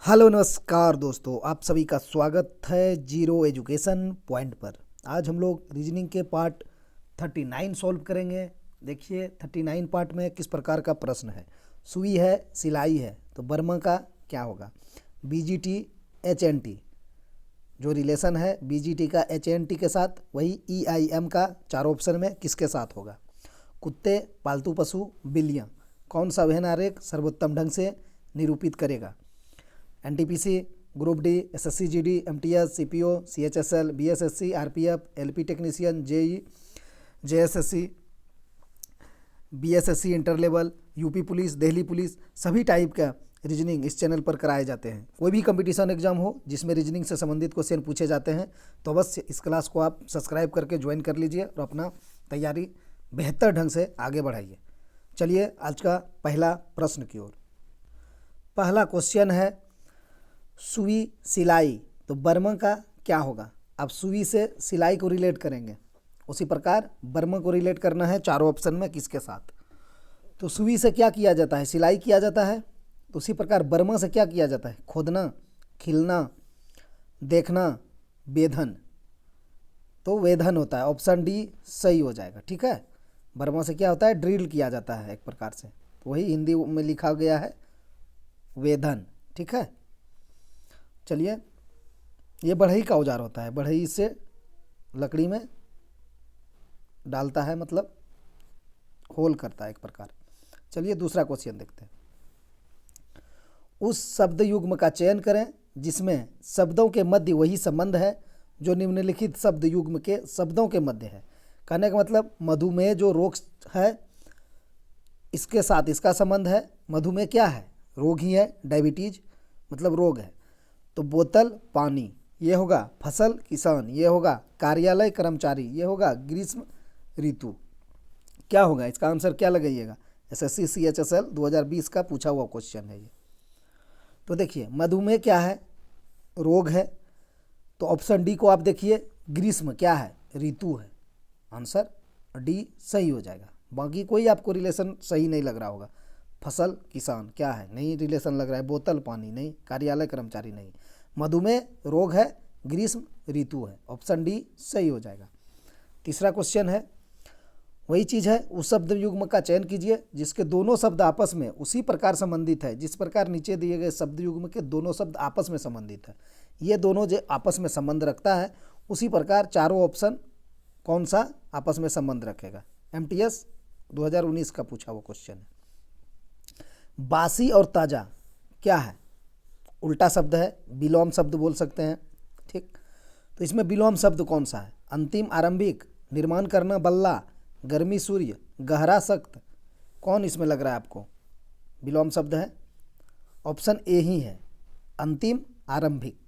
Hello नमस्कार दोस्तों, आप सभी का स्वागत है जीरो एजुकेशन पॉइंट पर। आज हम लोग रीजनिंग के पार्ट 39 सॉल्व करेंगे। देखिए 39 पार्ट में किस प्रकार का प्रश्न है। सुई है, सिलाई है, तो बर्मा का क्या होगा। बीजीटी एचएनटी, जो रिलेशन है बीजीटी का एचएनटी के साथ, वही ईआईएम का चार ऑप्शन में किसके साथ होगा। कुत्ते, पालतू पशु, बिल्लियाँ, कौन सा वहन आरेख सर्वोत्तम ढंग से निरूपित करेगा। NTPC, group D, SSC GD, MTS, CPO, CHSL, BSSC, RPF, LP technician, JE, JSSC, BSSC inter level, UP police, Delhi police, सभी टाइप का रीजनिंग इस चैनल पर कराए जाते हैं। कोई भी कंपटीशन एग्जाम हो जिसमें रीजनिंग से संबंधित क्वेश्चन पूछे जाते हैं तो अवश्य इस क्लास को आप सब्सक्राइब करके ज्वाइन कर लीजिए और अपना तैयारी बेहतर ढंग से आगे बढ़ाइए। चलिए आज का पहला प्रश्न की ओर। पहला क्वेश्चन है सुई सिलाई, तो बर्मा का क्या होगा। अब सुई से सिलाई को रिलेट करेंगे, उसी प्रकार बर्मा को रिलेट करना है चारों ऑप्शन में किसके साथ। तो सुई से क्या किया जाता है, सिलाई किया जाता है। तो उसी प्रकार बर्मा से क्या किया जाता है, खोदना, खिलना, देखना, वेधन। तो वेधन होता है, ऑप्शन डी सही हो जाएगा। ठीक है, बर्मा से क्या होता है, ड्रिल किया जाता है एक प्रकार से, तो वही हिंदी में लिखा गया है वेधन। ठीक है, चलिए ये बढ़ई का औजार होता है, बढ़ई से लकड़ी में डालता है, मतलब होल करता है एक प्रकार। चलिए दूसरा क्वेश्चन देखते हैं। उस शब्द युग्म का चयन करें जिसमें शब्दों के मध्य वही संबंध है जो निम्नलिखित शब्द युग्म के शब्दों के मध्य है। कहने का मतलब मधुमेह जो रोग है इसके साथ इसका संबंध है। मधुमेह क्या है, रोग ही है, डायबिटीज मतलब रोग है। तो बोतल पानी ये होगा, फसल किसान ये होगा, कार्यालय कर्मचारी ये होगा, ग्रीष्म ऋतु क्या होगा। इसका आंसर क्या लगाइएगा, एसएससी सीएचएसएल 2020 का पूछा हुआ क्वेश्चन है ये। तो देखिए मधुमेह क्या है, रोग है, तो ऑप्शन डी को आप देखिए, ग्रीष्म क्या है, ऋतु है। आंसर डी सही हो जाएगा। बाकी कोई आपको रिलेशन सही नहीं लग रहा होगा। फसल किसान क्या है, नहीं रिलेशन लग रहा है। बोतल पानी नहीं, कार्यालय कर्मचारी नहीं। मधुमेह रोग है, ग्रीष्म ऋतु है, ऑप्शन डी सही हो जाएगा। तीसरा क्वेश्चन है, वही चीज़ है, उस शब्द युग्म का चयन कीजिए जिसके दोनों शब्द आपस में उसी प्रकार संबंधित है जिस प्रकार नीचे दिए गए शब्द युग्म के दोनों शब्द आपस में संबंधित है। ये दोनों जो आपस में संबंध रखता है उसी प्रकार चारों ऑप्शन कौन सा आपस में संबंध रखेगा। एमटीएस 2019 का पूछा हुआ क्वेश्चन है। बासी और ताज़ा क्या है, उल्टा शब्द है, विलोम शब्द बोल सकते हैं। ठीक, तो इसमें विलोम शब्द कौन सा है, अंतिम, आरंभिक, निर्माण करना, बल्ला, गर्मी, सूर्य, गहरा, सख्त, कौन इसमें लग रहा है आपको विलोम शब्द है। ऑप्शन ए ही है, अंतिम आरंभिक।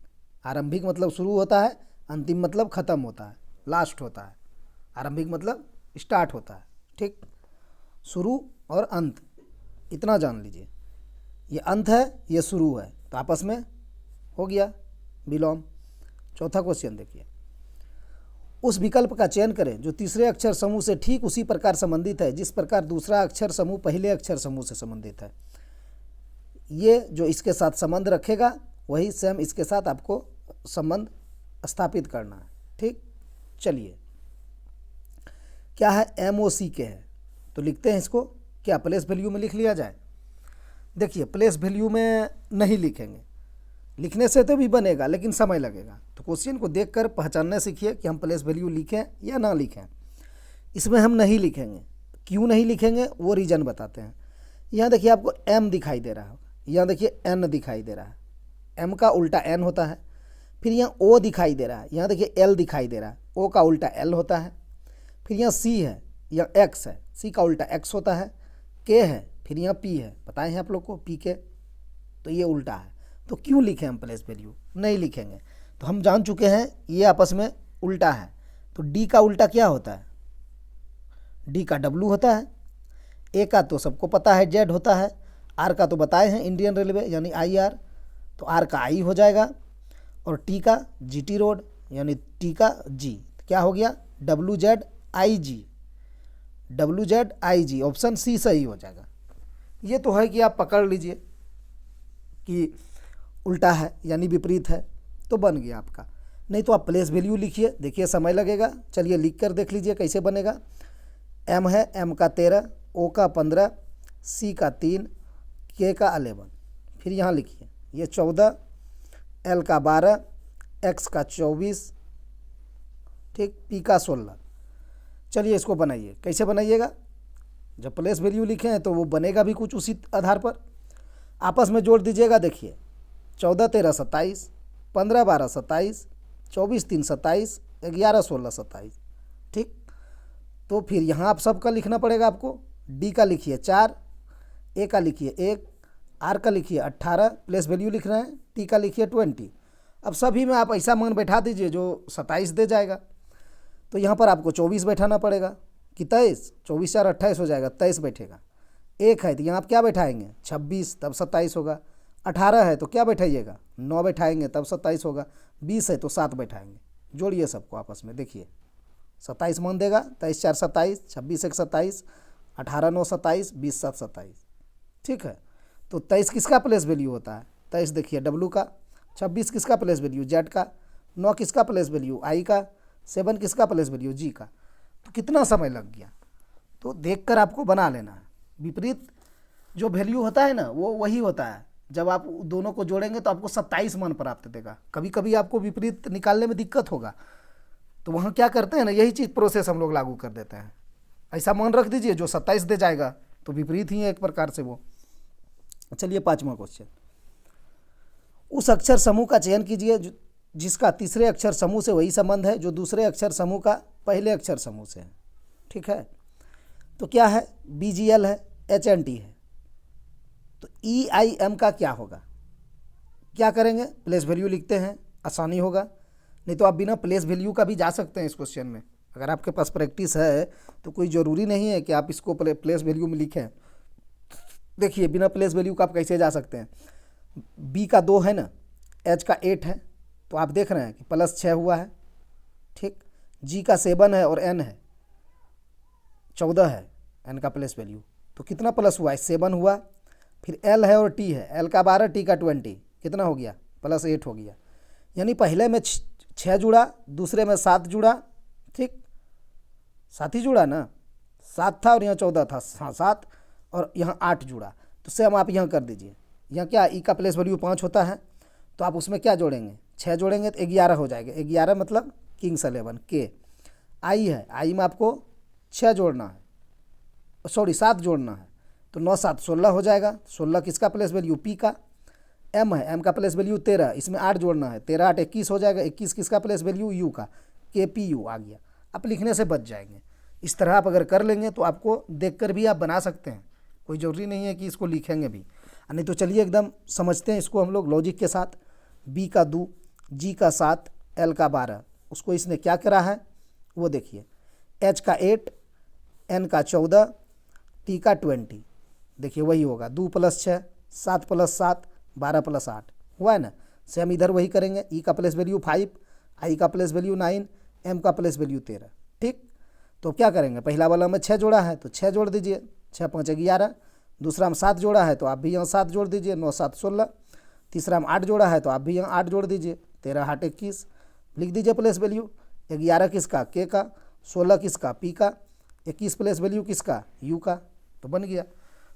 आरंभिक मतलब शुरू होता है, अंतिम मतलब खत्म होता है, लास्ट होता है। आरंभिक मतलब स्टार्ट होता है। ठीक, शुरू और अंत इतना जान लीजिए, ये अंत है ये शुरू है, तो आपस में हो गया विलोम। चौथा क्वेश्चन देखिए, उस विकल्प का चयन करें जो तीसरे अक्षर समूह से ठीक उसी प्रकार संबंधित है जिस प्रकार दूसरा अक्षर समूह पहले अक्षर समूह से संबंधित है। ये जो इसके साथ संबंध रखेगा वही सेम इसके साथ आपको संबंध स्थापित करना है। ठीक, चलिए क्या है, एमओसी के है, तो लिखते हैं इसको, क्या प्लेस वैल्यू में लिख लिया जाए। देखिए प्लेस वैल्यू में नहीं लिखेंगे, लिखने से तो भी बनेगा लेकिन समय लगेगा। तो क्वेश्चन को देखकर पहचानना सीखिए कि हम प्लेस वैल्यू लिखें या ना लिखें। इसमें हम नहीं लिखेंगे, क्यों नहीं लिखेंगे वो रीज़न बताते हैं। यहाँ देखिए आपको एम दिखाई दे रहा होगा, यहाँ देखिए एन दिखाई दे रहा है, एम का उल्टा एन होता है। फिर यहाँ ओ दिखाई दे रहा है, यहाँ देखिए एल दिखाई दे रहा है, ओ का उल्टा एल होता है। फिर यहाँ सी है, यहाँ एक्स है, सी का उल्टा एक्स होता है। के है, फिर यहाँ पी है, बताए हैं आप लोग को पी के, तो ये उल्टा है। तो क्यों लिखें हम प्लेस वैल्यू, नहीं लिखेंगे। तो हम जान चुके हैं ये आपस में उल्टा है। तो डी का उल्टा क्या होता है, डी का डब्लू होता है। ए का तो सबको पता है जेड होता है। आर का तो बताए हैं इंडियन रेलवे यानी आई आर, तो आर का आई हो जाएगा। और टी का जीटी रोड यानी टी का जी, क्या हो गया, W Z I G, W Z I G, option C सही हो जाएगा। ये तो है कि आप पकड़ लीजिए कि उल्टा है यानी विपरीत है, तो बन गया आपका। नहीं तो आप प्लेस वैल्यू लिखिए, देखिए समय लगेगा, चलिए लिख कर देख लीजिए कैसे बनेगा। एम है, एम का 13, ओ का 15, सी का 3, के का 11। फिर यहाँ लिखिए ये 14, एल का 12, एक्स का 24, ठीक, पी का 16। चलिए इसको बनाइए, कैसे बनाइएगा? जब प्लेस वैल्यू लिखे हैं तो वो बनेगा भी कुछ उसी आधार पर, आपस में जोड़ दीजिएगा। देखिए 14 13 27, 15 12 27, 24 3 27, 11 16 27, ठीक। तो फिर यहाँ आप सबका लिखना पड़ेगा आपको। डी का लिखिए 4, ए का लिखिए 1, आर का लिखिए 18, प्लेस वैल्यू लिख रहे हैं, टी का लिखिए 20। अब सभी में आप ऐसा मान बैठा दीजिए जो 27 दे जाएगा। तो यहाँ पर आपको 24 बैठाना पड़ेगा कि 23, 24 4 28 हो जाएगा, 23 बैठेगा। एक है तो यहाँ आप क्या बैठाएंगे 26, तब 27 होगा। 18 है तो क्या बैठाइएगा 9 बैठाएंगे, तब 27 होगा। 20 है तो 7 बैठाएंगे। जोड़िए सबको आपस में, देखिए 27 मान देगा, 23 4 27, 26 1 27, 18 9 27, 20 7 27, ठीक है। तो 23 किसका प्लेस वैल्यू होता है? 23 देखिए डब्लू का, 26 किसका प्लेस वैल्यू जेड का, 9 किसका प्लेस वैल्यू आई का, 7 किसका प्लेस वैल्यू जी का। तो कितना समय लग गया, तो देखकर आपको बना लेना है। विपरीत जो वैल्यू होता है ना वो वही होता है, जब आप दोनों को जोड़ेंगे तो आपको 27 मान प्राप्त देगा। कभी कभी आपको विपरीत निकालने में दिक्कत होगा, तो वहाँ क्या करते हैं ना, यही चीज़ प्रोसेस हम लोग लागू कर देते हैं। ऐसा मान रख दीजिए जो 27 दे जाएगा तो विपरीत ही है एक प्रकार से वो। चलिए 5वां क्वेश्चन, उस अक्षर समूह का चयन कीजिए जिसका तीसरे अक्षर समूह से वही संबंध है जो दूसरे अक्षर समूह का पहले अक्षर समूह से है, ठीक है। तो क्या है, BGL है, HNT है। तो EIM का क्या होगा? क्या करेंगे, प्लेस वैल्यू लिखते हैं, आसानी होगा। नहीं तो आप बिना प्लेस वैल्यू का भी जा सकते हैं इस क्वेश्चन में। अगर आपके पास प्रैक्टिस है तो कोई ज़रूरी नहीं है कि आप इसको प्लेस वैल्यू में लिखें। देखिए बिना प्लेस वैल्यू का आप कैसे जा सकते हैं। B का 2 है ना, H का 8 है, तो आप देख रहे हैं कि +6 हुआ है, ठीक। G का 7 है और N है 14 है, N का प्लेस वैल्यू, तो कितना प्लस हुआ है 7 हुआ। फिर L है और T है, L का 12, T का 20, कितना हो गया +8 हो गया। यानी पहले में 6 जुड़ा, दूसरे में 7 जुड़ा, ठीक, 7 ही जुड़ा ना, 7 था और यहाँ 14 था, हाँ 7 और यहाँ 8 जुड़ा। तो सेम आप यहाँ कर दीजिए। यहाँ क्या ई का प्लेस वैल्यू 5 होता है, तो आप उसमें क्या जोड़ेंगे 6 जोड़ेंगे तो 11 हो जाएगा। 11 मतलब किंग्स 11 के। आई है, आई में आपको 6 जोड़ना है, सॉरी 7 जोड़ना है, तो 9 7 16 हो जाएगा। 16 किसका प्लेस वैल्यू पी का। एम है, एम का प्लेस वैल्यू 13, इसमें 8 जोड़ना है, 13 8 21 हो जाएगा। 21 किसका प्लेस वैल्यू यू का, के पी यू आ गया। आप लिखने से बच जाएंगे। इस तरह आप अगर कर लेंगे तो आपको देखकर भी आप बना सकते हैं, कोई ज़रूरी नहीं है कि इसको लिखेंगे भी। नहीं तो चलिए एकदम समझते हैं इसको हम लोग लॉजिक के साथ। बी का 2, जी का 7, एल का 12, उसको इसने क्या करा है वो देखिए। एच का 8, एन का 14, टी का 20, देखिए वही होगा 2 + 6, 7 + 7, 12 + 8 हुआ है ना। सेम इधर वही करेंगे। ई का प्लेस वैल्यू 5, आई का प्लेस वैल्यू 9, एम का प्लेस वैल्यू 13, ठीक। तो क्या करेंगे, पहला वाला में 6 जोड़ा है तो 6 जोड़ दीजिए, 6 5 11। दूसरा में 7 जोड़ा है तो आप भी यहाँ 7 जोड़ दीजिए, 9 7 16। तीसरा में 8 जोड़ा है तो आप भी यहाँ 8 जोड़ दीजिए, 13 8 21। लिख दीजिए प्लेस वैल्यू। 11 किसका के का, 16 किसका पी का, 21 प्लेस वैल्यू किसका यू का, तो बन गया।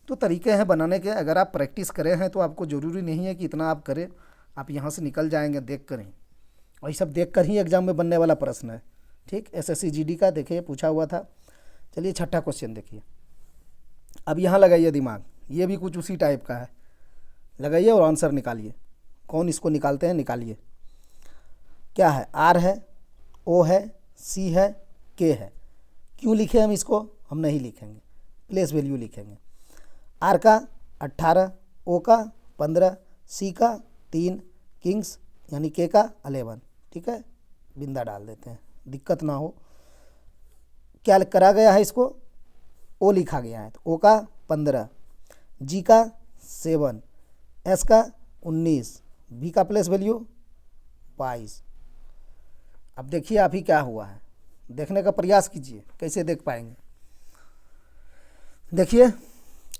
तो तरीके हैं बनाने के, अगर आप प्रैक्टिस करें हैं तो आपको ज़रूरी नहीं है कि इतना आप करें, आप यहाँ से निकल जाएंगे देख कर ही। और ये सब देख कर ही एग्जाम में बनने वाला प्रश्न है, ठीक। SSC GD का देखिए पूछा हुआ था। चलिए 6ठा क्वेश्चन देखिए। अब यहाँ लगाइए दिमाग, ये भी कुछ उसी टाइप का है, लगाइए और आंसर निकालिए। कौन इसको निकालते हैं, निकालिए। क्या है, आर है, ओ है, सी है, के है। क्यों लिखे हम इसको, हम नहीं लिखेंगे, प्लेस वैल्यू लिखेंगे। आर का 18, ओ का 15, सी का 3, किंग्स यानी के का 11, ठीक है। बिंदा डाल देते हैं, दिक्कत ना हो। क्या करा गया है, इसको ओ लिखा गया है, तो ओ का 15, जी का 7, एस का 19, बी का प्लेस वैल्यू 22। अब देखिए अभी क्या हुआ है, देखने का प्रयास कीजिए, कैसे देख पाएंगे। देखिए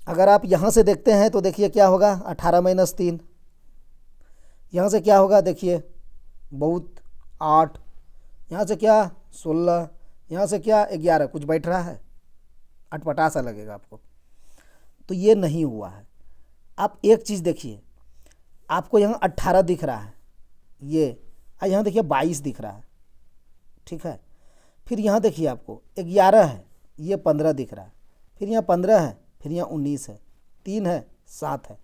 अगर आप यहाँ से देखते हैं तो देखिए क्या होगा, 18 - 3, यहाँ से क्या होगा देखिए, बहुत 8, यहाँ से क्या 16, यहाँ से क्या 11, कुछ बैठ रहा है, अटपटा सा लगेगा आपको। तो ये नहीं हुआ है। आप एक चीज़ देखिए, आपको यहाँ 18 दिख रहा है, ये यहाँ देखिए 22 दिख रहा है, ठीक है। फिर यहाँ देखिए आपको 11 है, ये 15 दिख रहा है, फिर यहाँ 15 है, फिर यहाँ 19 है, 3 है, 7 है।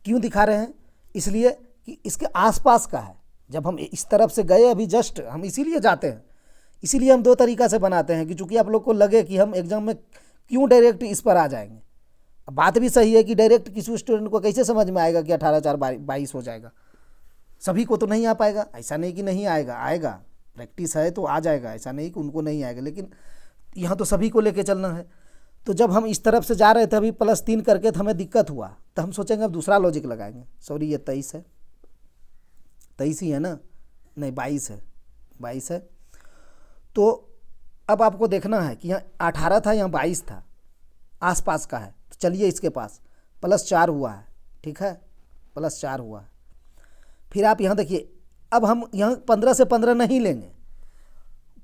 क्यों दिखा रहे हैं? इसलिए कि इसके आसपास का है। जब हम इस तरफ से गए अभी जस्ट, हम इसीलिए जाते हैं, इसीलिए हम 2 तरीका से बनाते हैं कि चूंकि आप लोग को लगे कि हम एग्जाम में क्यों डायरेक्ट इस पर आ जाएंगे। अब बात भी सही है कि डायरेक्ट किसी स्टूडेंट को कैसे समझ में आएगा कि 18 4 22 हो जाएगा। सभी को तो नहीं आ पाएगा, ऐसा नहीं कि नहीं आएगा, आएगा, प्रैक्टिस है तो आ जाएगा, ऐसा नहीं कि उनको नहीं आएगा। लेकिन यहाँ तो सभी को लेके चलना है। तो जब हम इस तरफ से जा रहे थे अभी +3 करके, तो हमें दिक्कत हुआ, तो हम सोचेंगे अब दूसरा लॉजिक लगाएंगे। सॉरी, ये 23 है, 23 ही है ना, नहीं 22 है, 22 है। तो अब आपको देखना है कि यहाँ 18 था, यहाँ 22 था, आसपास का है। तो चलिए इसके पास +4 हुआ है, ठीक है, +4 हुआ है। फिर आप यहाँ देखिए, अब हम यहाँ 15 से 15 नहीं लेंगे।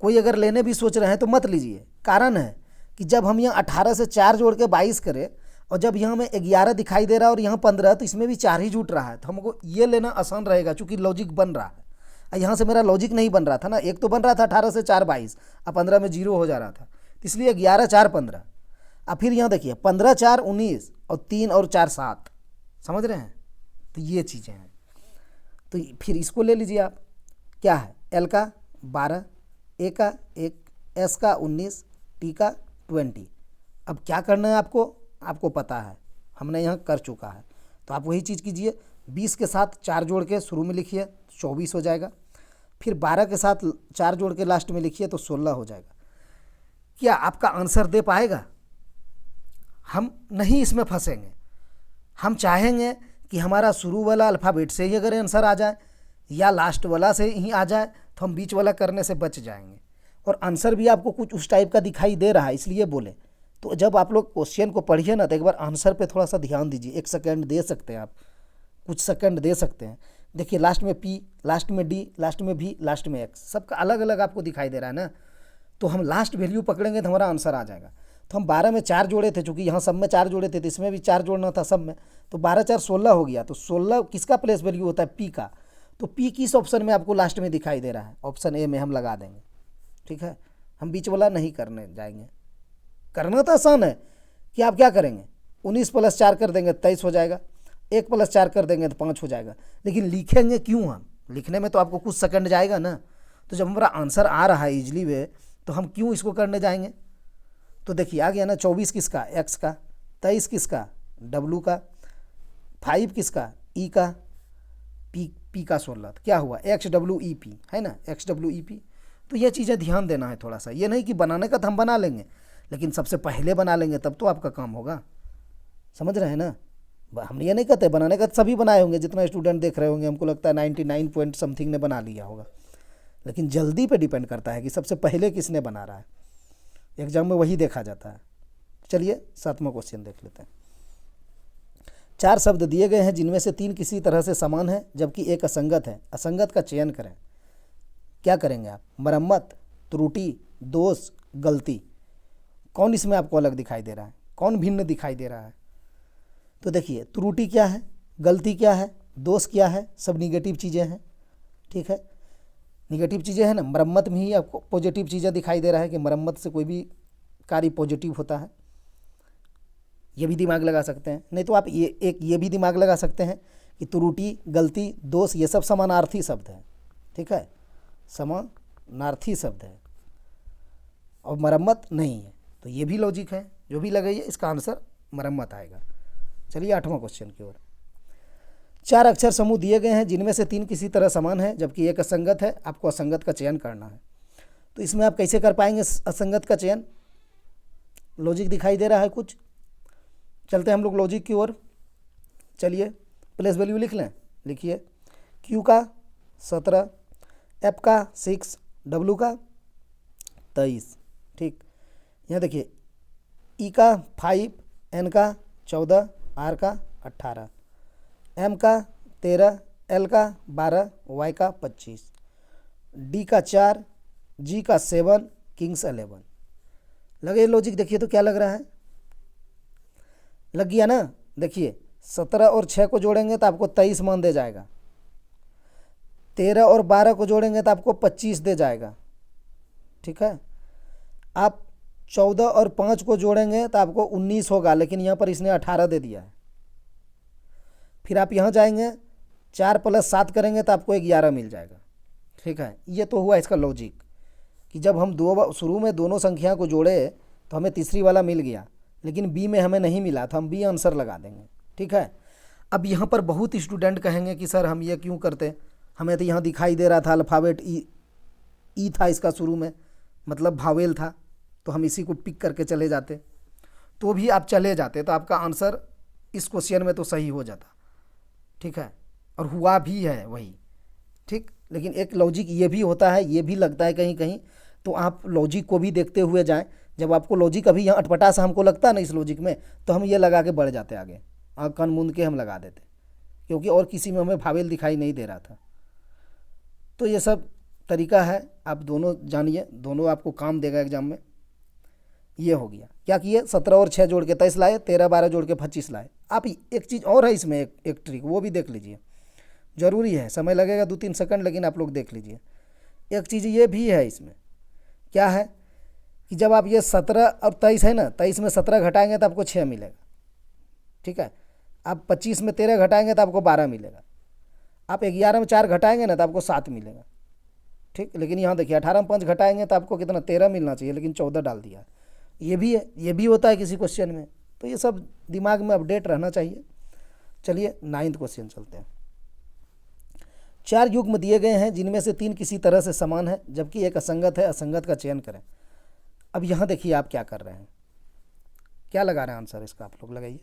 कोई अगर लेने भी सोच रहे हैं तो मत लीजिए। कारण है कि जब हम यहाँ 18 से 4 जोड़ के 22 करें, और जब यहाँ में 11 दिखाई दे रहा है और यहाँ 15, तो इसमें भी 4 ही जुट रहा है, तो हमको ये लेना आसान रहेगा, चूँकि लॉजिक बन रहा है। यहाँ से मेरा लॉजिक नहीं बन रहा था ना, एक तो बन रहा था 18 से 4 22, अब 15 में 0 हो जा रहा था, तो इसलिए 11 4 15। अब फिर यहाँ देखिए 15 4 19, और 3 और 4 7, समझ रहे हैं? तो ये चीज़ें हैं। तो फिर इसको ले लीजिए आप, क्या है, L का 12, A का 1, S का 19, T का 20। अब क्या करना है आपको, आपको पता है, हमने यहाँ कर चुका है। तो आप वही चीज़ कीजिए, 20 के साथ 4 जोड़ के शुरू में लिखिए, 24 हो जाएगा। फिर 12 के साथ 4 जोड़ के लास्ट में लिखिए, तो 16 हो जाएगा। क्या आपका आंसर दे पाएगा? हम नहीं इसमें फंसेंगे। हम चाहेंगे कि हमारा शुरू वाला अल्फ़ाबेट से ही अगर आंसर आ जाए, या लास्ट वाला से ही आ जाए, तो हम बीच वाला करने से बच जाएंगे। और आंसर भी आपको कुछ उस टाइप का दिखाई दे रहा है, इसलिए बोले। तो जब आप लोग क्वेश्चन को पढ़िए ना, तो एक बार आंसर पे थोड़ा सा ध्यान दीजिए। 1 सेकेंड दे सकते हैं आप, कुछ सेकंड दे सकते हैं। देखिए लास्ट में P, लास्ट में D, लास्ट में V, लास्ट में X, सबका अलग अलग आपको दिखाई दे रहा है ना। तो हम लास्ट वैल्यू पकड़ेंगे तो हमारा आंसर आ जाएगा। तो हम 12 में 4 जोड़े थे, चूँकि यहाँ सब में 4 जोड़े थे, तो इसमें भी 4 जोड़ना था सब में, तो 12 4 16 हो गया। तो 16 किसका प्लेस वैल्यू होता है? P का। तो P किस ऑप्शन में आपको लास्ट में दिखाई दे रहा है? ऑप्शन A में हम लगा देंगे, ठीक है। हम बीच वाला नहीं करने जाएंगे। करना तो आसान है कि आप क्या करेंगे, 19 + 4 कर देंगे 23 हो जाएगा, 1 + 4 कर देंगे तो 5 हो जाएगा। लेकिन लिखेंगे क्यों? हम लिखने में तो आपको कुछ सेकंड जाएगा ना। तो जब हमारा आंसर आ रहा है इजली वे, तो हम क्यों इसको करने जाएंगे? तो देखिए आ गया ना, 24 किसका? X का, 23 किसका? W का, 5 किसका? E का, P का 16। तो क्या हुआ? XWEP है ना, XWEP। तो ये चीज़ें ध्यान देना है थोड़ा सा। ये नहीं कि बनाने का तो हम बना लेंगे, लेकिन सबसे पहले बना लेंगे तब तो आपका काम होगा। समझ रहे हैं ना? हम ये नहीं कहते, बनाने का सभी बनाए होंगे, जितना स्टूडेंट देख रहे होंगे, हमको लगता है 99 पॉइंट समथिंग ने बना लिया होगा। लेकिन जल्दी पे डिपेंड करता है कि सबसे पहले किसने बना रहा है। एग्जाम में वही देखा जाता है। चलिए 7वां क्वेश्चन देख लेते हैं। 4 शब्द दिए गए हैं, जिनमें से 3 किसी तरह से समान है, जबकि एक असंगत है। असंगत का चयन करें। क्या करेंगे आप? मरम्मत, त्रुटि, दोष, गलती। कौन इसमें आपको अलग दिखाई दे रहा है? कौन भिन्न दिखाई दे रहा है? तो देखिए त्रुटि क्या है, गलती क्या है, दोष क्या है, सब निगेटिव चीज़ें हैं, ठीक है। निगेटिव चीज़ें हैं ना। मरम्मत में ही आपको पॉजिटिव चीज़ें दिखाई दे रहा है कि मरम्मत से कोई भी कार्य पॉजिटिव होता है। ये भी दिमाग लगा सकते हैं। नहीं तो आप ये भी दिमाग लगा सकते हैं कि त्रुटि, गलती, दोष ये सब समानार्थी शब्द हैं, ठीक है, समानार्थी शब्द है, और मरम्मत नहीं है। तो ये भी लॉजिक है, जो भी लगाइए इसका आंसर मरम्मत आएगा। चलिए 8वां क्वेश्चन की ओर। 4 अक्षर समूह दिए गए हैं, जिनमें से 3 किसी तरह समान है, जबकि एक असंगत है। आपको असंगत का चयन करना है। तो इसमें आप कैसे कर पाएंगे असंगत का चयन? लॉजिक दिखाई दे रहा है कुछ? चलते हैं हम लोग लॉजिक की ओर। चलिए प्लेस वैल्यू लिख लें। लिखिए Q का 17, F का 6, W का 23, ठीक। यहाँ देखिए E का 5, N का 14, R का 18, M का 13, एल का 12, वाई का 25, डी का 4, जी का 7, किंग्स 11। लगे लॉजिक? देखिए तो क्या लग रहा है, लग गया ना। देखिए 17 और 6 को जोड़ेंगे तो आपको 23 मान दे जाएगा, 13 और 12 को जोड़ेंगे तो आपको 25 दे जाएगा, ठीक है। आप 14 और 5 को जोड़ेंगे तो आपको 19 होगा, लेकिन यहाँ पर इसने 18 दे दिया है। फिर आप यहाँ जाएंगे 4 + 7 करेंगे तो आपको 11 मिल जाएगा, ठीक है। ये तो हुआ इसका लॉजिक कि जब हम शुरू में दोनों संख्या को जोड़े तो हमें तीसरी वाला मिल गया, लेकिन बी में हमें नहीं मिला तो हम बी आंसर लगा देंगे, ठीक है। अब यहाँ पर बहुत स्टूडेंट कहेंगे कि सर हम ये क्यों करते, हमें तो यहाँ दिखाई दे रहा था अल्फ़ाबेट ई था इसका शुरू में, मतलब भावेल था, तो हम इसी को पिक करके चले जाते, तो भी आप चले जाते तो आपका आंसर इस क्वेश्चन में तो सही हो जाता, ठीक है, और हुआ भी है वही, ठीक। लेकिन एक लॉजिक ये भी होता है, ये भी लगता है कहीं कहीं, तो आप लॉजिक को भी देखते हुए जाएं। जब आपको लॉजिक अभी यहाँ अटपटा सा हमको लगता है ना इस लॉजिक में, तो हम ये लगा के बढ़ जाते आगे, कन मूंद के हम लगा देते, क्योंकि और किसी में हमें भावेल दिखाई नहीं दे रहा था। तो ये सब तरीका है, आप दोनों जानिए, दोनों आपको काम देगा एग्जाम में। ये हो गया, क्या किए, 17 और 6 जोड़ के 23 लाए, 13 12 जोड़ के 25 लाए। आप एक चीज़ और है इसमें, एक ट्रिक, वो भी देख लीजिए, ज़रूरी है, समय लगेगा 2-3 सेकंड, लेकिन आप लोग देख लीजिए। एक चीज़ ये भी है इसमें, क्या है कि जब आप ये 17 और 23 है ना, 23 में 17 घटाएंगे तो आपको 6 मिलेगा, ठीक है। आप 25 में 13 घटाएंगे तो आपको 12 मिलेगा, आप 11 में 4 घटाएंगे ना तो आपको 7 मिलेगा, ठीक। लेकिन यहाँ देखिए 18 में 5 घटाएंगे तो आपको कितना 13 मिलना चाहिए, लेकिन 14 डाल दिया। ये भी है, ये भी होता है किसी क्वेश्चन में, तो ये सब दिमाग में अपडेट रहना चाहिए। चलिए 9th क्वेश्चन चलते हैं। 4 युग्म दिए गए हैं जिनमें से 3 किसी तरह से समान है जबकि एक असंगत है, असंगत का चयन करें। अब यहाँ देखिए आप क्या कर रहे हैं, क्या लगा रहे हैं आंसर इसका, आप लोग लगाइए।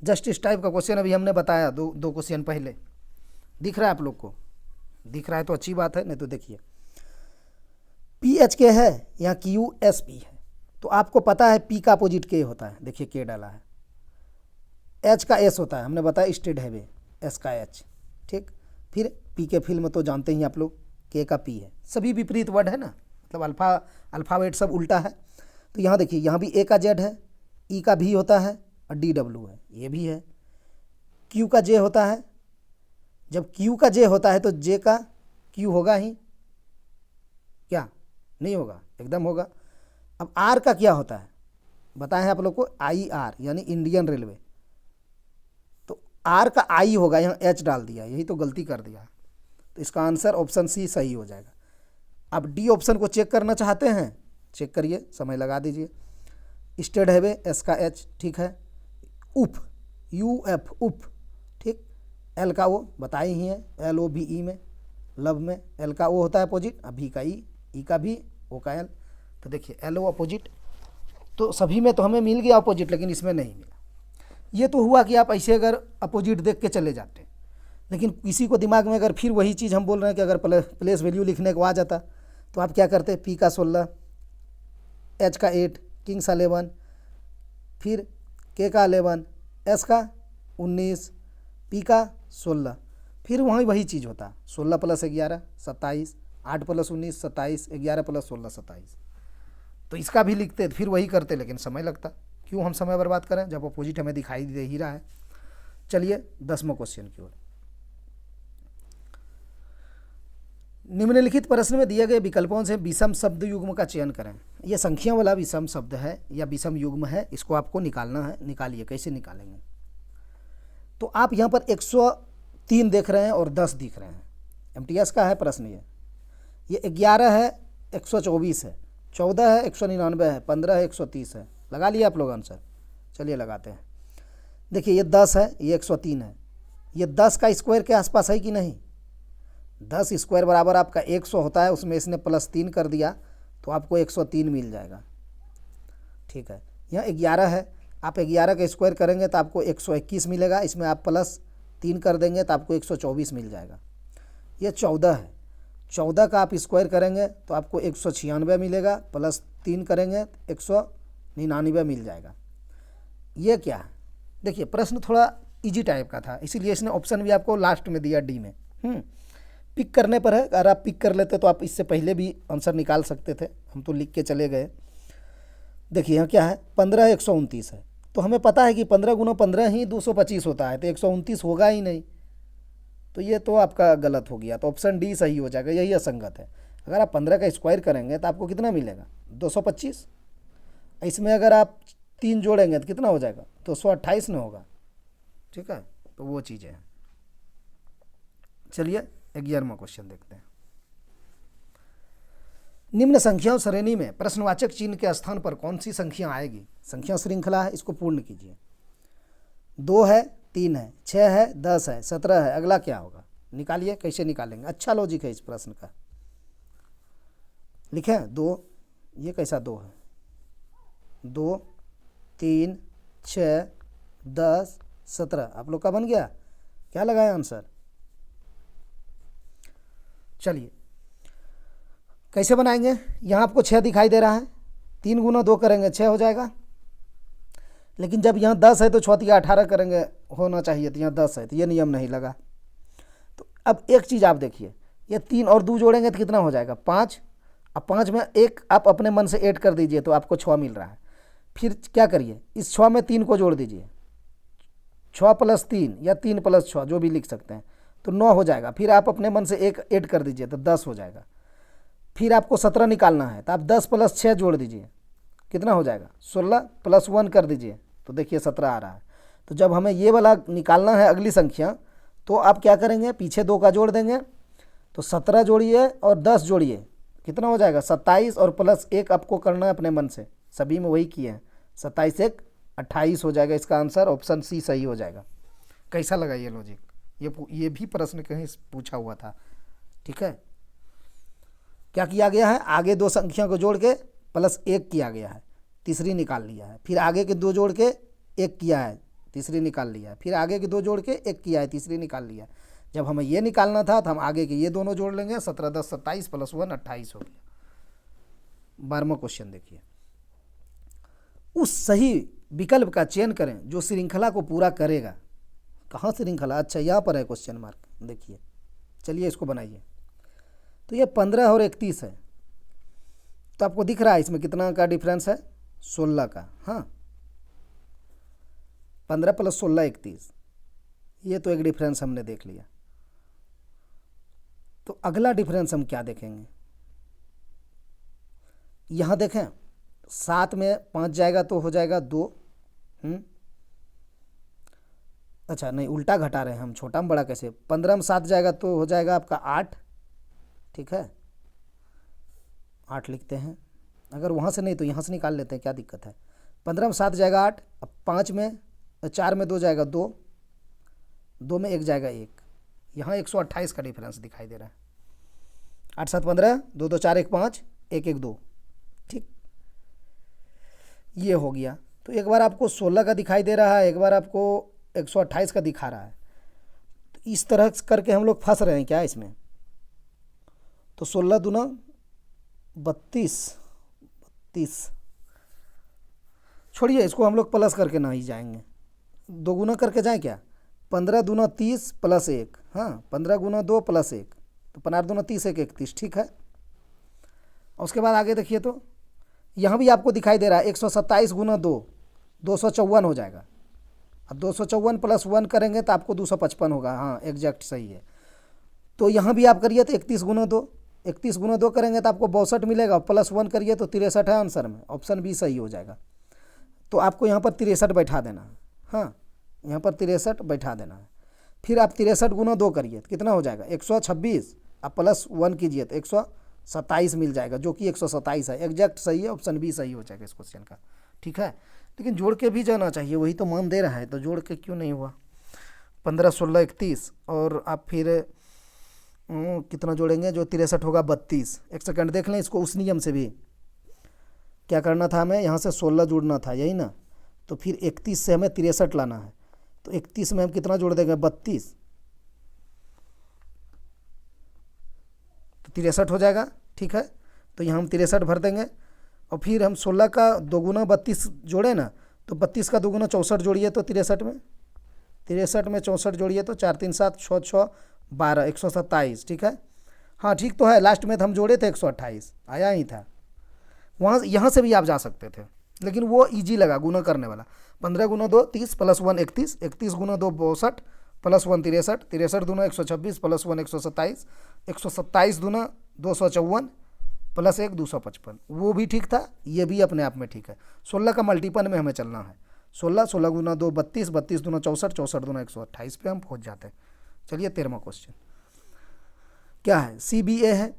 जस्ट इस टाइप का क्वेश्चन अभी हमने बताया, दो क्वेश्चन पहले। दिख रहा है आप लोग को? दिख रहा है तो अच्छी बात है, नहीं तो देखिए PH है या QSP है, तो आपको पता है P का अपोजिट K होता है, देखिए K डाला है, H का S होता है, हमने बताया स्टेड है, S का H, ठीक। फिर P के फिल में तो जानते ही आप लोग, K का P है, सभी विपरीत वर्ड है ना, मतलब अल्फ़ाबेट सब उल्टा है। तो यहाँ देखिए, यहाँ भी A का Z है, E का V होता है और DW है, ये भी है। Q का J होता है, जब Q का J होता है तो J का Q होगा ही क्या, नहीं होगा, एकदम होगा। अब R का क्या होता है, बताए हैं आप लोग को, IR यानी इंडियन रेलवे, तो R का I होगा, यहाँ H डाल दिया, यही तो गलती कर दिया, तो इसका आंसर ऑप्शन C सही हो जाएगा। अब डी ऑप्शन को चेक करना चाहते हैं, चेक करिए, समय लगा दीजिए। स्टेड हाईवे, S का H, ठीक है। UP, UF, UP, ठीक। L का O बताए ही है, LOVE में, लव में L का O होता है अपोजिट, V का E का भी, O का L, तो देखिए LO अपोजिट, तो सभी में तो हमें मिल गया अपोजिट, लेकिन इसमें नहीं मिला। ये तो हुआ कि आप ऐसे अगर अपोजिट देख के चले जाते, लेकिन किसी को दिमाग में अगर फिर वही चीज़ हम बोल रहे हैं कि अगर प्लेस वैल्यू लिखने को आ जाता तो आप क्या करते, P का 16, H का 8, किंग्स 11, फिर K का 11, S का 19, P का 16, फिर वही चीज़ होता, 16 + 11 27, 8 + 19 27, 11 + 16 27, तो इसका भी लिखते फिर वही करते, लेकिन समय लगता। क्यों हम समय बर्बाद करें जब अपोजिट हमें दिखाई दे ही रहा है। चलिए 10वां क्वेश्चन की ओर। निम्नलिखित प्रश्न में दिए गए विकल्पों से विषम शब्द युग्म का चयन करें। यह संख्या वाला विषम शब्द है या विषम युग्म है, इसको आपको निकालना है। निकालिए, कैसे निकालेंगे, तो आप यहाँ पर 103 देख रहे हैं और 10 दिख रहे हैं, MTS का है प्रश्न। ये 11 है, 124 है, 14 है, 199 है, 15 है, 130 है। लगा लिया आप लोग आंसर? चलिए लगाते हैं। देखिए ये 10 है, ये 103 है, ये 10 का स्क्वायर के आसपास है कि नहीं? 10 स्क्वायर बराबर आपका 100 होता है, उसमें इसने +3 कर दिया तो आपको 103 मिल जाएगा, ठीक है। यहाँ 11 है, आप 11 का स्क्वायर करेंगे तो आपको 121 मिलेगा, इसमें आप +3 कर देंगे तो आपको 124 मिल जाएगा। ये 14 है, 14 का आप स्क्वायर करेंगे तो आपको 196 मिलेगा, +3 करेंगे 199 मिल जाएगा। ये क्या है? देखिए प्रश्न थोड़ा इजी टाइप का था, इसीलिए इसने ऑप्शन भी आपको लास्ट में दिया डी में। पिक करने पर है, अगर आप पिक कर लेते तो आप इससे पहले भी आंसर निकाल सकते थे, हम तो लिख के चले गए। देखिए यहाँ क्या है, 15 129 है, तो हमें पता है कि 15 गुना 15 ही 225 होता है, तो 129 होगा ही नहीं, तो ये तो आपका गलत हो गया, तो ऑप्शन डी सही हो जाएगा, यही असंगत है। अगर आप 15 का स्क्वायर करेंगे तो आपको कितना मिलेगा, 225। इसमें अगर आप 3 जोड़ेंगे तो कितना हो जाएगा, 228 न होगा, ठीक है, तो वो चीज़ें हैं। चलिए 11वां क्वेश्चन देखते हैं। निम्न संख्याओं श्रेणी में प्रश्नवाचक चिन्ह के स्थान पर कौन सी संख्या आएगी। संख्या श्रृंखला है, इसको पूर्ण कीजिए। 2 है, 3 है, 6 है, 10 है, 17 है, अगला क्या होगा, निकालिए। कैसे निकालेंगे, अच्छा लॉजिक है इस प्रश्न का। लिखे 2, ये कैसा 2 है, 2 3 6 10 17, आप लोग का बन गया, क्या लगाए आंसर। चलिए कैसे बनाएंगे, यहाँ आपको 6 दिखाई दे रहा है, 3 गुना 2 करेंगे 6 हो जाएगा, लेकिन जब यहाँ 10 है तो 6 18 करेंगे, होना चाहिए, तो यहाँ 10 है, तो ये नियम नहीं लगा। तो अब एक चीज़ आप देखिए, ये 3 और 2 जोड़ेंगे तो कितना हो जाएगा, 5। अब 5 में 1 आप अपने मन से ऐड कर दीजिए तो आपको 6 मिल रहा है। फिर क्या करिए, इस 6 में 3 को जोड़ दीजिए, 6 + 3 या 3 + 6 जो भी लिख सकते हैं, तो 9 हो जाएगा। फिर आप अपने मन से 1 ऐड कर दीजिए तो 10 हो जाएगा। फिर आपको 17 निकालना है, तो आप 10 + 6 जोड़ दीजिए, कितना हो जाएगा, 16 + 1 कर दीजिए, तो देखिए 17 आ रहा है। तो जब हमें ये वाला निकालना है अगली संख्या, तो आप क्या करेंगे, पीछे 2 का जोड़ देंगे, तो 17 जोड़िए और 10 जोड़िए, कितना हो जाएगा, 27, और +1 आपको करना है अपने मन से, सभी में वही किए हैं, 27 1 28 हो जाएगा। इसका आंसर ऑप्शन सी सही हो जाएगा। कैसा लगा ये लॉजिक, ये भी प्रश्न कहीं पूछा हुआ था, ठीक है। क्या किया गया है, आगे 2 संख्या को जोड़ के +1 किया गया है, तीसरी निकाल लिया है। फिर आगे के 2 जोड़ के 1 किया है, तीसरी निकाल लिया है। फिर आगे के 2 जोड़ के 1 किया है, तीसरी निकाल लिया। जब हमें ये निकालना था तो हम आगे के ये दोनों जोड़ लेंगे, 17 10 27 + 1 28 हो गया। 12वां क्वेश्चन देखिए, उस सही विकल्प का चयन करें जो श्रृंखला को पूरा करेगा। कहाँ श्रृंखला, अच्छा यहाँ पर है क्वेश्चन मार्क, देखिए। चलिए इसको बनाइए। तो ये 15 और 31 है, तो आपको दिख रहा है इसमें कितना का डिफरेंस है, 16 का। हाँ, 15 + 16 31, ये तो एक डिफरेंस हमने देख लिया। तो अगला डिफरेंस हम क्या देखेंगे, यहाँ देखें 7 में 5 जाएगा तो हो जाएगा 2। अच्छा नहीं, उल्टा घटा रहे हैं हम, छोटा में बड़ा कैसे, 15 में 7 जाएगा तो हो जाएगा आपका 8, ठीक है, 8 लिखते हैं। अगर वहाँ से नहीं तो यहाँ से निकाल लेते हैं, क्या दिक्कत है। 15 में 7 जाएगा 8, अब 4 में 2 जाएगा 2, 2 में 1 जाएगा 1, यहाँ 128 का डिफरेंस दिखाई दे रहा है। 8 7 15, 2 2 4 1 5, 1 1 2, ठीक, ये हो गया। तो एक बार आपको 16 का दिखाई दे रहा है, एक बार आपको 128 का दिखा रहा है। तो इस तरह करके हम लोग फंस रहे हैं क्या इसमें। तो 16 दूना 32, छोड़िए इसको, हम लोग प्लस करके ना ही जाएंगे, 2 गुना करके जाएं क्या, 15 दूना 30 + 1, हाँ 15 गुना 2 + 1, तो 15 दूना 30 1 31, ठीक है। और उसके बाद आगे देखिए, तो यहाँ भी आपको दिखाई दे रहा है 127 गुना 2 254 हो जाएगा। अब 254 + 1 करेंगे तो आपको 255 होगा, हाँ एग्जैक्ट सही है। तो यहाँ भी आप करिए तो 31 गुना 2, 31 गुना 2 करेंगे तो आपको 62 मिलेगा, +1 करिए तो 63 है आंसर में, ऑप्शन बी सही हो जाएगा। तो आपको यहाँ पर 63 बैठा देना है, हाँ यहाँ पर 63 बैठा देना है। फिर आप 63 गुना 2 करिए तो कितना हो जाएगा, 126, आप +1 कीजिए तो 127 मिल जाएगा, जो कि 127 है, एग्जैक्ट सही है, ऑप्शन बी सही हो जाएगा इस क्वेश्चन का, ठीक है। लेकिन जोड़ के भी जाना चाहिए, वही तो मान दे रहा है, तो जोड़ के क्यों नहीं हुआ। 15 16 31, और आप फिर कितना जोड़ेंगे, जो 63 होगा 32। एक सेकंड देख लें इसको, उस नियम से भी क्या करना था हमें, यहाँ से 16 जोड़ना था, यही ना। तो फिर 31 से हमें 63 लाना है, तो 31 में हम कितना जोड़ देंगे, 32, तो 63 हो जाएगा, ठीक है। तो यहाँ हम 63 भर देंगे, और फिर हम 16 का 2 गुना 32 जोड़े ना, तो 32 का 2 गुना 64 जोड़िए तो 63 में, 63 में 64 जोड़िए तो 4 3 7 6 6 12 127, ठीक है। हाँ ठीक तो है, लास्ट में तो हम जोड़े थे 128, आया ही था। वहाँ यहाँ से भी आप जा सकते थे, लेकिन वो इजी लगा गुना करने वाला। 15 गुना 2 30 प्लस 1 31, 31 गुना 2 62 प्लस 1 63, 63 दूना 126 प्लस 1 127, 127 दूना 254 प्लस 1 255, वो भी ठीक था, ये भी अपने आप में ठीक है। 16 का मल्टीपल में हमें चलना है। 16 16 गुना 2 32, 32 दूना 64, 64 दूना 128 पे हम पहुँच जाते हैं। चलिए 13वां क्वेश्चन क्या है, CBA है,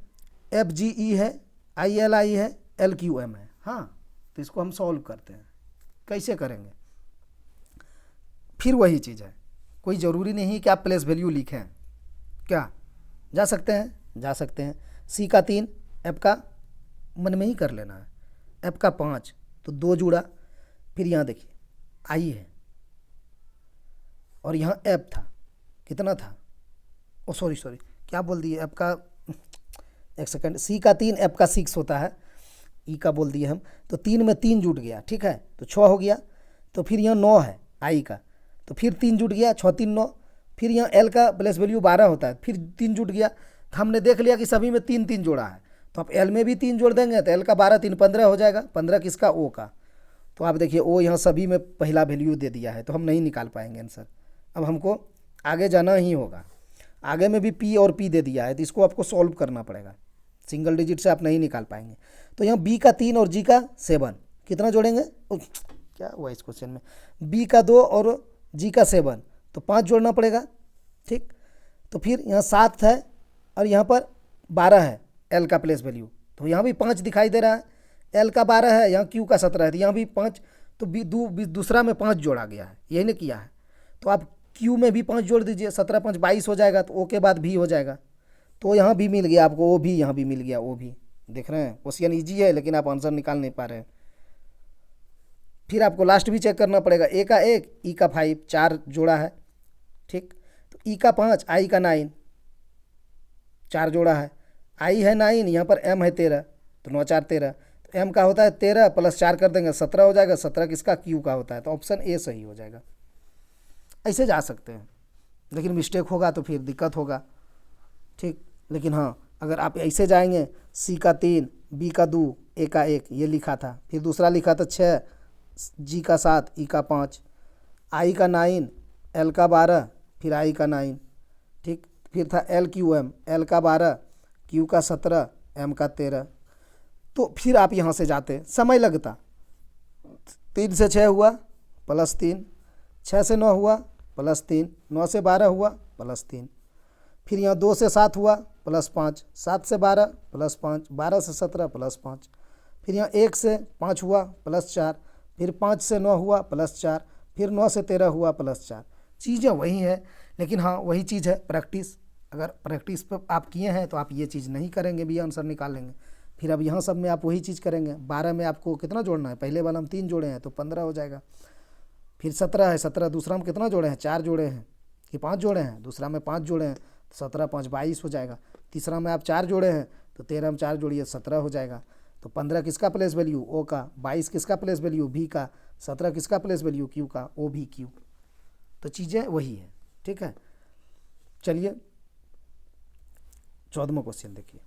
FGE है, ILI है, LQM है। हाँ तो इसको हम सॉल्व करते हैं, कैसे करेंगे, फिर वही चीज़ है, कोई ज़रूरी नहीं कि आप प्लेस वैल्यू लिखें, क्या जा सकते हैं, जा सकते हैं। C का 3, F का मन में ही कर लेना है, F का 5 तो 2 जुड़ा, फिर यहाँ देखिए I है और यहाँ F था, कितना था, ओ सॉरी क्या बोल दिए, F का, एक सेकंड, C का 3 F का 6 होता है, E का बोल दिए हम, तो 3 में 3 जुट गया, ठीक है, तो 6 हो गया। तो फिर यहाँ 9 है I का, तो फिर 3 जुट गया, 6 3 9। फिर यहाँ L का प्लेस वैल्यू 12 होता है, फिर 3 जुट गया। तो हमने देख लिया कि सभी में 3 3 जोड़ा है, तो आप L में भी 3 जोड़ देंगे तो L का 12 3 15 हो जाएगा। 15 किसका, O का। तो आप देखिए O यहाँ सभी में पहला वैल्यू दे दिया है, तो हम नहीं निकाल पाएंगे आंसर। अब हमको आगे जाना ही होगा, आगे में भी P और P दे दिया है, तो इसको आपको सॉल्व करना पड़ेगा, सिंगल डिजिट से आप नहीं निकाल पाएंगे। तो यहाँ B का 3 और G का 7 कितना जोड़ेंगे, क्या हुआ इस क्वेश्चन में, B का 2 और G का 7 तो 5 जोड़ना पड़ेगा, ठीक। तो फिर यहाँ 7 है और यहाँ पर 12 है L का प्लेस वैल्यू, तो यहाँ भी 5 दिखाई दे रहा है। L का 12 है, यहाँ Q का 17 है, तो यहाँ भी 5, तो दूसरा में 5 जोड़ा गया है, यही ने किया है। तो आप Q में भी 5 जोड़ दीजिए, 17 5 22 हो जाएगा, तो O के बाद भी हो जाएगा। तो यहाँ भी मिल गया आपको, O भी यहाँ भी मिल गया, O भी। देख रहे हैं क्वेश्चन ईजी है, लेकिन आप आंसर निकाल नहीं पा रहे हैं। फिर आपको लास्ट भी चेक करना पड़ेगा, A का 1 E का 5 4 जोड़ा है, ठीक। तो E का 5 I का 9 4 जोड़ा है, I है 9, यहाँ पर M है 13, तो 9 4 13, तो M का होता है 13 प्लस 4 कर देंगे 17 हो जाएगा। 17 किसका, Q का होता है, तो ऑप्शन A सही हो जाएगा। ऐसे जा सकते हैं, लेकिन मिस्टेक होगा तो फिर दिक्कत होगा, ठीक। लेकिन हाँ अगर आप ऐसे जाएंगे, C का 3 B का 2 A का 1 ये लिखा था, फिर दूसरा लिखा था 6 G का 7 E का 5 I का 9 L का 12 फिर I का 9, ठीक। फिर था LQM, L का 12 Q का 17 M का 13। तो फिर आप यहाँ से जाते, समय लगता, 3 से 6 हुआ प्लस 3, 6 से 9 हुआ प्लस 3, 9 से 12 हुआ प्लस 3, फिर यहाँ 2 से 7 हुआ प्लस 5, 7 से 12 प्लस 5, 12 से 17 प्लस 5, फिर यहाँ 1 से 5 हुआ प्लस 4, फिर 5 से 9 हुआ प्लस 4, फिर 9 से 13 हुआ प्लस 4। चीज़ें वही है, लेकिन हाँ वही चीज़ है प्रैक्टिस। अगर प्रैक्टिस पर आप किए हैं तो आप ये चीज़ नहीं करेंगे भी आंसर निकाल लेंगे। फिर अब यहाँ सब में आप वही चीज़ करेंगे। 12 में आपको कितना जोड़ना है, पहले वाला हम 3 जोड़े हैं तो 15 हो जाएगा। फिर 17 है, 17 दूसरा में कितना जोड़े हैं, 4 जोड़े हैं कि 5 जोड़े हैं, दूसरा में 5 जोड़े हैं, 17 5 22 हो जाएगा। तीसरा में आप 4 जोड़े हैं तो 13 में 4 जोड़िए 17 हो जाएगा। तो 15 किसका प्लेस वैल्यू, O का, 22 किसका प्लेस वैल्यू, B का, 17 किसका प्लेस वैल्यू, Q का, O भी Q। तो चीज़ें वही है, ठीक है। चलिए 14वां क्वेश्चन देखिए।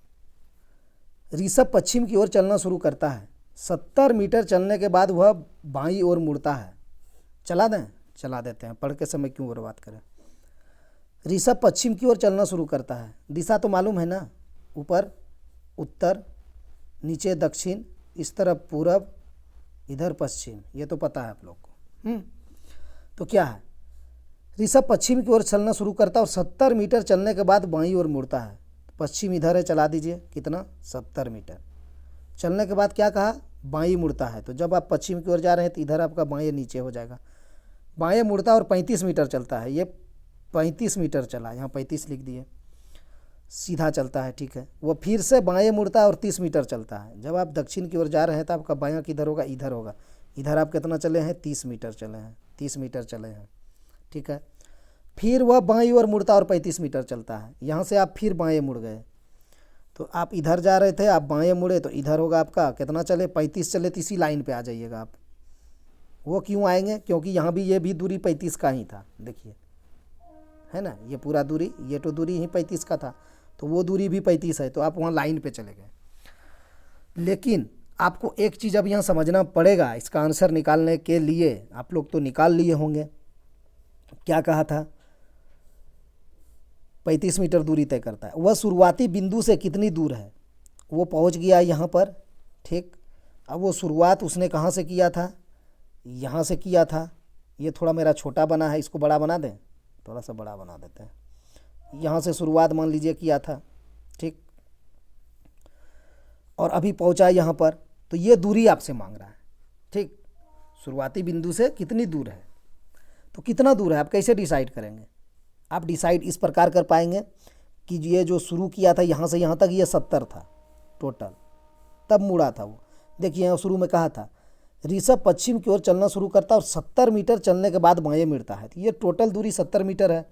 ऋषभ पश्चिम की ओर चलना शुरू करता है, 70 मीटर चलने के बाद वह बाईं ओर मुड़ता है। चला दें, चला देते हैं, पढ़ के समय क्यों बर्बाद करें। ऋषभ पश्चिम की ओर चलना शुरू करता है, दिशा तो मालूम है ना, ऊपर उत्तर, नीचे दक्षिण, इस तरफ पूरब, इधर पश्चिम, ये तो पता है आप लोग को। तो क्या है, ऋषभ पश्चिम की ओर चलना शुरू करता है और 70 मीटर चलने के बाद बाईं ओर मुड़ता है। पश्चिम इधर है, चला दीजिए, कितना, 70 मीटर चलने के बाद क्या कहा, बाईं मुड़ता है। तो जब आप पश्चिम की ओर जा रहे हैं तो इधर आपका बाएं नीचे हो जाएगा। बाएं मुड़ता है और 35 मीटर चलता है, ये 35 मीटर चला, यहाँ 35 लिख दिए, सीधा चलता है, ठीक है। वो फिर से बाएं मुड़ता है और 30 मीटर चलता है। जब आप दक्षिण की ओर जा रहे हैं तो आपका बायां किधर होगा, इधर होगा। इधर आप कितना चले हैं, 30 मीटर चले हैं, 30 मीटर चले हैं, ठीक है। फिर वह बाईं ओर मुड़ता और 35 मीटर चलता है। यहाँ से आप फिर बाएं मुड़ गए, तो आप इधर जा रहे थे, आप बाएं मुड़े तो इधर होगा आपका, कितना चले, 35 चले, तो इसी लाइन पे आ जाइएगा आप। वो क्यों आएंगे, क्योंकि यहाँ भी ये भी दूरी 35 का ही था, देखिए है ना, ये पूरा दूरी, ये तो दूरी ही 35 का था, तो वो दूरी भी 35 है, तो आप वहाँ लाइन पे चले गए। लेकिन आपको एक चीज़ अब यहाँ समझना पड़ेगा, इसका आंसर निकालने के लिए। आप लोग तो निकाल लिए होंगे, क्या कहा था, 35 मीटर दूरी तय करता है। वह शुरुआती बिंदु से कितनी दूर है, वो पहुँच गया यहाँ पर, ठीक। अब वो शुरुआत उसने कहाँ से किया था, यहाँ से किया था। ये थोड़ा मेरा छोटा बना है, इसको बड़ा बना दें, थोड़ा सा बड़ा बना देते हैं। यहाँ से शुरुआत मान लीजिए किया था, ठीक, और अभी पहुँचा यहाँ पर, तो ये दूरी आपसे मांग रहा है, ठीक। शुरुआती बिंदु से कितनी दूर है, तो कितना दूर है आप कैसे डिसाइड करेंगे। आप डिसाइड इस प्रकार कर पाएंगे कि ये जो शुरू किया था यहाँ से यहाँ तक, ये 70 था टोटल, तब मुड़ा था वो। देखिए यहाँ शुरू में कहा था ऋषभ पश्चिम की ओर चलना शुरू करता है और 70 मीटर चलने के बाद बाएं मुड़ता है, तो ये टोटल दूरी 70 मीटर है।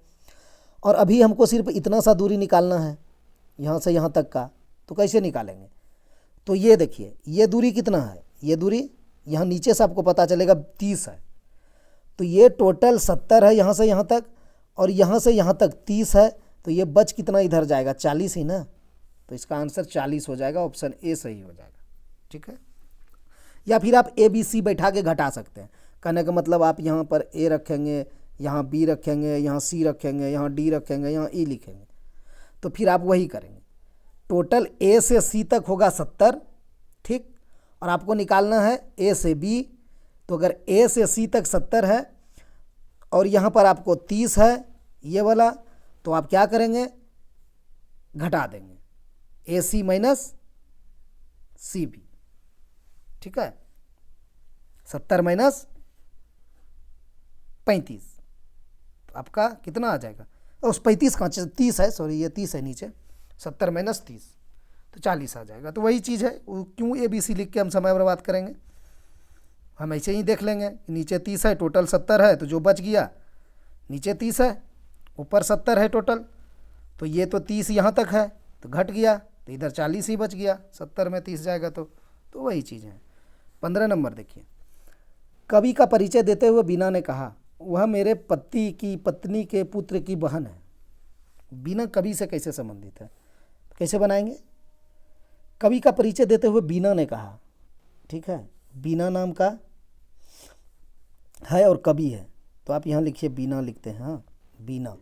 और अभी हमको सिर्फ इतना सा दूरी निकालना है यहाँ से यहाँ तक का, तो कैसे निकालेंगे। तो ये देखिए ये दूरी कितना है, ये दूरी यहाँ नीचे से आपको पता चलेगा 30 है, तो ये टोटल 70 है यहाँ से यहाँ तक, और यहाँ से यहाँ तक 30 है, तो ये बच कितना इधर जाएगा, 40 ही ना। तो इसका आंसर 40 हो जाएगा, ऑप्शन ए सही हो जाएगा, ठीक है। या फिर आप ए बी सी बैठा के घटा सकते हैं। कहने का मतलब आप यहाँ पर ए रखेंगे, यहाँ बी रखेंगे, यहाँ सी रखेंगे, यहाँ डी रखेंगे, यहाँ ई लिखेंगे, तो फिर आप वही करेंगे। टोटल ए से सी तक होगा 70, ठीक, और आपको निकालना है ए से बी। तो अगर ए से सी तक 70 है और यहाँ पर आपको 30 है ये वाला, तो आप क्या करेंगे, घटा देंगे ए सी माइनस सी बी, ठीक है। 70 माइनस 35, तो आपका कितना आ जाएगा, उस 35 का 30 है, सॉरी ये 30 है नीचे, 70 माइनस 30 तो 40 आ जाएगा। तो वही चीज़ है, क्यों ए बी सी लिख के हम समय बर्बाद करेंगे, हम ऐसे ही देख लेंगे। नीचे 30 है, टोटल 70 है, तो जो बच गया नीचे 30 है, ऊपर 70 है टोटल, तो ये तो 30 यहाँ तक है, तो घट गया, तो इधर 40 ही बच गया, 70 में 30 जाएगा तो वही चीज़ है। 15 नंबर देखिए, कवि का परिचय देते हुए बीना ने कहा वह मेरे पति की पत्नी के पुत्र की बहन है। बीना कवि से कैसे संबंधित है, कैसे बनाएंगे। कवि का परिचय देते हुए बीना ने कहा, ठीक है, बीना नाम का है और कवि है, तो आप यहाँ लिखिए बीना लिखते हैं, हाँ बीना।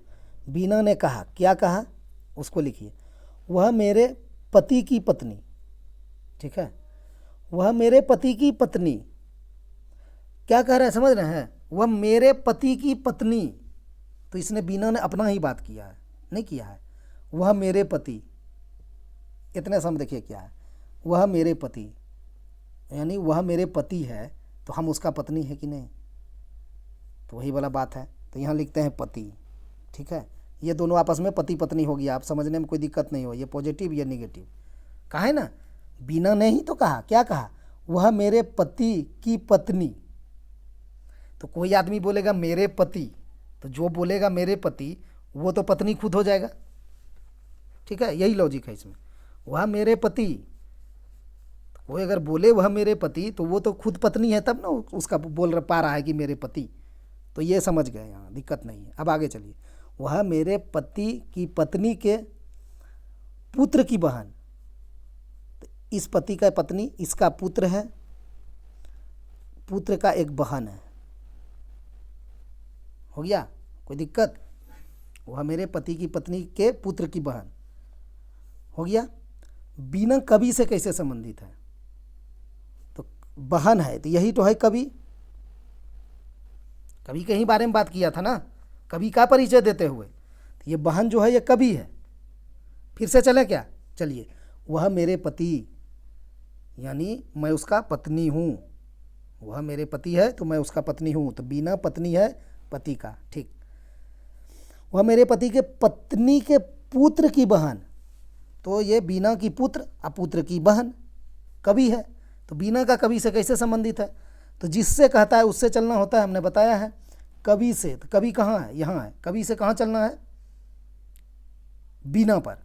बीना ने कहा, क्या कहा उसको लिखिए, वह मेरे पति की पत्नी, ठीक है, वह मेरे पति की पत्नी, क्या कह रहा है समझ रहे हैं, वह मेरे पति की पत्नी। तो इसने बीना ने अपना ही बात किया है, नहीं किया है, वह मेरे पति, इतने समय देखिए क्या है, वह मेरे पति, यानी वह मेरे पति है, तो हम उसका पत्नी है कि नहीं, तो वही वाला बात है। तो यहाँ लिखते हैं पति, ठीक है। ये दोनों आपस में पति पत्नी हो गया, आप समझने में कोई दिक्कत नहीं हो, ये पॉजिटिव या निगेटिव कहा है ना। बीना ने ही तो कहा, क्या कहा, वह मेरे पति की पत्नी। तो कोई आदमी बोलेगा मेरे पति, तो जो बोलेगा मेरे पति वो तो पत्नी खुद हो जाएगा, ठीक है, यही लॉजिक है इसमें। वह मेरे पति, तो कोई अगर बोले वह मेरे पति, तो वो तो खुद पत्नी है, तब ना उसका बोल पा रहा है कि मेरे पति। तो ये समझ गए, यहाँ दिक्कत नहीं है। अब आगे चलिए, वह मेरे पति की पत्नी के पुत्र की बहन, तो इस पति का पत्नी इसका पुत्र है, पुत्र का एक बहन है, हो गया, कोई दिक्कत। वह मेरे पति की पत्नी के पुत्र की बहन हो गया। बीना कवि से कैसे संबंधित है, तो बहन है, तो यही तो है कवि, कवि के ही बारे में बात किया था ना, कवि का परिचय देते हुए, तो ये बहन जो है ये कवि है। फिर से चले क्या, चलिए, वह मेरे पति यानी मैं उसका पत्नी हूँ, वह मेरे पति है तो मैं उसका पत्नी हूँ, तो बीना पत्नी है पति का, ठीक। वह मेरे पति के पत्नी के पुत्र की बहन, तो ये बीना की पुत्र और पुत्र की बहन कवि है। तो बीना का कवि से कैसे संबंधित है, तो जिससे कहता है उससे चलना होता है, हमने बताया है। कवि से, तो कवि कहाँ है, यहाँ है, कवि से कहाँ चलना है, बीना पर।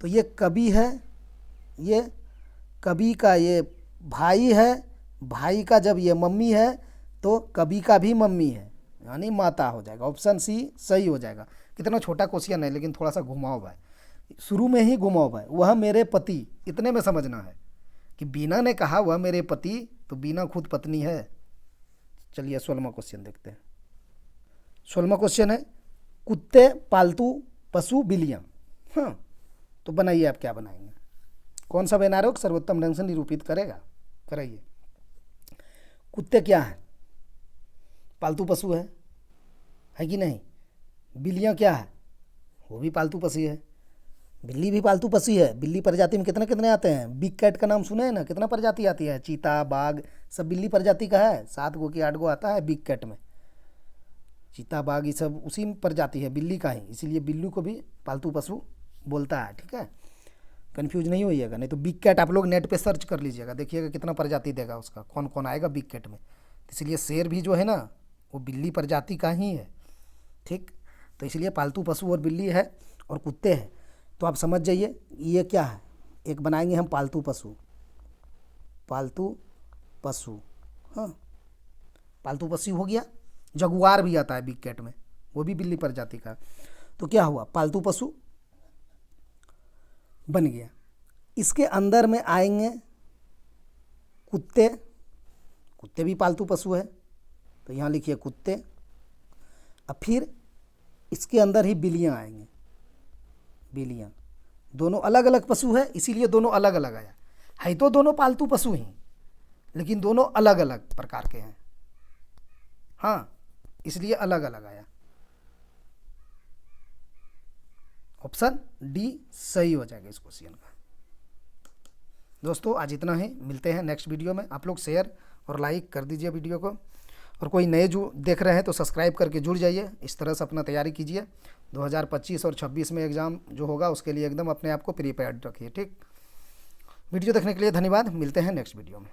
तो ये कवि है, ये कवि का ये भाई है, भाई का जब ये मम्मी है तो कवि का भी मम्मी है, यानी माता हो जाएगा। ऑप्शन सी सही हो जाएगा। कितना छोटा क्वेश्चन है लेकिन थोड़ा सा घुमाव है, शुरू में ही घुमाव है। वह मेरे पति, इतने में समझना है कि बीना ने कहा वह मेरे पति, तो बीना खुद पत्नी है। चलिए 16वां क्वेश्चन देखते हैं। 16वां क्वेश्चन है कुत्ते, पालतू पशु, बिल्लियाँ। हाँ, तो बनाइए, आप क्या बनाएंगे? कौन सा व्यनारोग सर्वोत्तम ढंग से निरूपित करेगा? कराइए। कुत्ते क्या है? पालतू पशु है कि नहीं? बिल्लियाँ क्या है? वो भी पालतू पशु है। बिल्ली भी पालतू पशु है। बिल्ली प्रजाति में कितने कितने आते हैं? बिग कैट का नाम सुने हैं ना, कितना प्रजाति आती है? चीता, बाघ, सब बिल्ली प्रजाति का है। 7 गो की 8 गो आता है बिग कैट में। चीता, बाघ, ये सब उसी प्रजाति है, बिल्ली का ही, इसीलिए बिल्ली को भी पालतू पशु बोलता है। ठीक है, कन्फ्यूज नहीं होइएगा, नहीं तो बिग कैट आप लोग नेट पे सर्च कर लीजिएगा, देखिएगा कितना प्रजाति देगा उसका, कौन कौन आएगा बिग कैट में। इसलिए शेर भी जो है ना वो बिल्ली प्रजाति का ही है। ठीक, तो इसलिए पालतू पशु और बिल्ली है और कुत्ते हैं। तो आप समझ जाइए ये क्या है। एक बनाएंगे हम पालतू पशु, पालतू पशु। हाँ, पालतू पशु हो गया। जगुआर भी आता है बिग कैट में, वो भी बिल्ली प्रजाति का। तो क्या हुआ? पालतू पशु बन गया। इसके अंदर में आएंगे कुत्ते, कुत्ते भी पालतू पशु है, तो यहाँ लिखिए कुत्ते। अब फिर इसके अंदर ही बिल्लियाँ आएंगे, बिल्लियाँ। दोनों अलग अलग पशु है, इसीलिए दोनों अलग अलग आया है। तो दोनों पालतू पशु ही, लेकिन दोनों अलग अलग प्रकार के हैं। हाँ, इसलिए अलग अलग आया। ऑप्शन डी सही हो जाएगा इस क्वेश्चन का। दोस्तों आज इतना ही, मिलते हैं नेक्स्ट वीडियो में। आप लोग शेयर और लाइक कर दीजिए वीडियो को, और कोई नए जो देख रहे हैं तो सब्सक्राइब करके जुड़ जाइए। इस तरह से अपना तैयारी कीजिए। 2025 और 26 में एग्ज़ाम जो होगा उसके लिए एकदम अपने आप को प्रिपेयर्ड रखिए। ठीक, वीडियो देखने के लिए धन्यवाद। मिलते हैं नेक्स्ट वीडियो में।